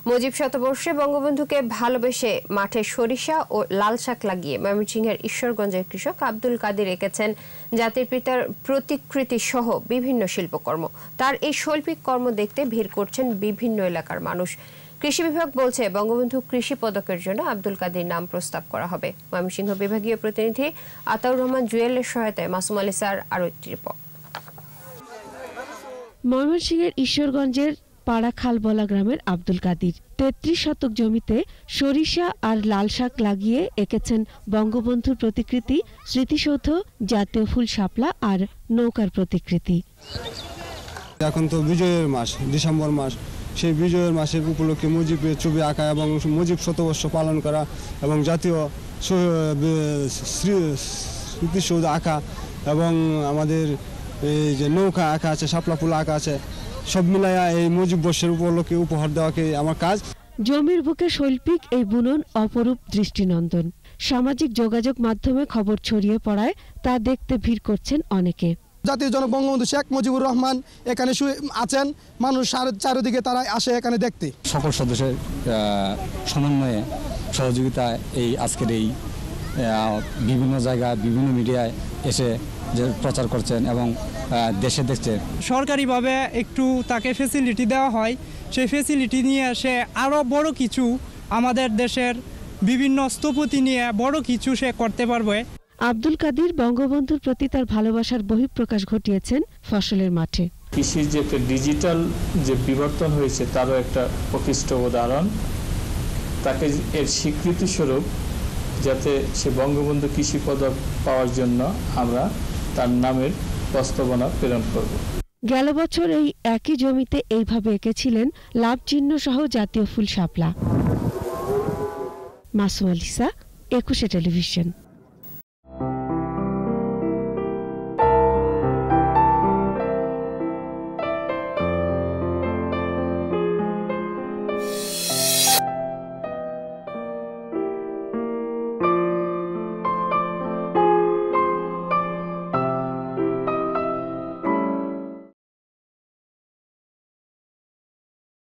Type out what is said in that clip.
মুজিব শতবর্ষে বঙ্গবন্ধুকে ভালোবেসে মাঠে সরিষা ও লাল শাক লাগিয়ে ময়মনসিংহের ঈশ্বরগঞ্জের কৃষক আব্দুল কাদির এঁকেছেন জাতির পিতার প্রতিকৃতি সহ বিভিন্ন শিল্পকর্ম। তার এই শৈল্পিক কর্ম দেখতে ভিড় করছেন বিভিন্ন এলাকার মানুষ। কৃষি বিভাগ বলছে, বঙ্গবন্ধু কৃষি পদকের জন্য আব্দুল কাদির নাম প্রস্তাব করা হবে। ময়মনসিংহ বিভাগীয় প্রতিনিধি আতাউর রহমান জুয়েলের সহায়তায় মাসুম আলী স্যার আরও একটি রিপোর্ট। ময়মনসিংহের ঈশ্বরগঞ্জের পাড়াখালবলা গ্রামের আব্দুল কাদির ৩৩ শতক জমিতে সরিষা আর লাল শাক লাগিয়ে এঁকেছেন বঙ্গবন্ধুর প্রতিকৃতি, স্মৃতিসৌধ, জাতীয় ফুল শাপলা আর নৌকার প্রতিকৃতি। এখন তো বিজয়ের মাস, ডিসেম্বর মাস, সেই বিজয়ের মাসের উপলক্ষে মুজিবের ছবি আঁকা এবং মুজিব শতবর্ষ পালন করা এবং জাতীয় স্মৃতিসৌধ আঁকা এবং আমাদের এই যে নৌকা আঁকা আছে, শাপলা ফুল আঁকা আছে, সব মিলাইয়া এই মুজিব বর্ষের উপলক্ষে উপহার দেওয়াকে আমার কাজ। জমির বুকে শৈল্পিক এই বুনন অপরূপ দৃষ্টিনন্দন। সামাজিক যোগাযোগ মাধ্যমে খবর ছড়িয়ে পড়ায় তা দেখতে ভিড় করছেন অনেকে। জাতীয় জনক বঙ্গবন্ধু শেখ মুজিবুর রহমান এখানে আছেন, মানুষ চারিদিকে তারা আসে এখানে দেখতে। সকল সদস্যের সমন্বয়ে সহযোগিতায় এই আজকের এই বিভিন্ন জায়গায় বিভিন্ন মিডিয়ায় এসে যে প্রচার করছেন এবং দেশে দেখছে সরকারিভাবে একটু তাকে ফেসিলিটি দেওয়া হয়, সেই ফেসিলিটি নিয়ে সে আরও বড় কিছু আমাদের দেশের বিভিন্ন স্থপতি নিয়ে বড় কিছু সে করতে পারবে। আব্দুল কাদির বঙ্গবন্ধুর প্রতি তার ভালোবাসার বহিঃপ্রকাশ ঘটিয়েছেন ফসলের মাঠে। কৃষির যে একটা ডিজিটাল যে বিবর্তন হয়েছে তারও একটা প্রকৃষ্ট উদাহরণ। তাকে এর স্বীকৃতি স্বরূপ যাতে সে বঙ্গবন্ধু কৃষি পদক পাওয়ার জন্য আমরা তার নামের প্রস্তাবনা প্রেরণ করব। গেল বছর এই একই জমিতে এইভাবে এঁকেছিলেন লাভ চিহ্ন সহ জাতীয় ফুল শাপলা। Masum Ali sir, 21 television.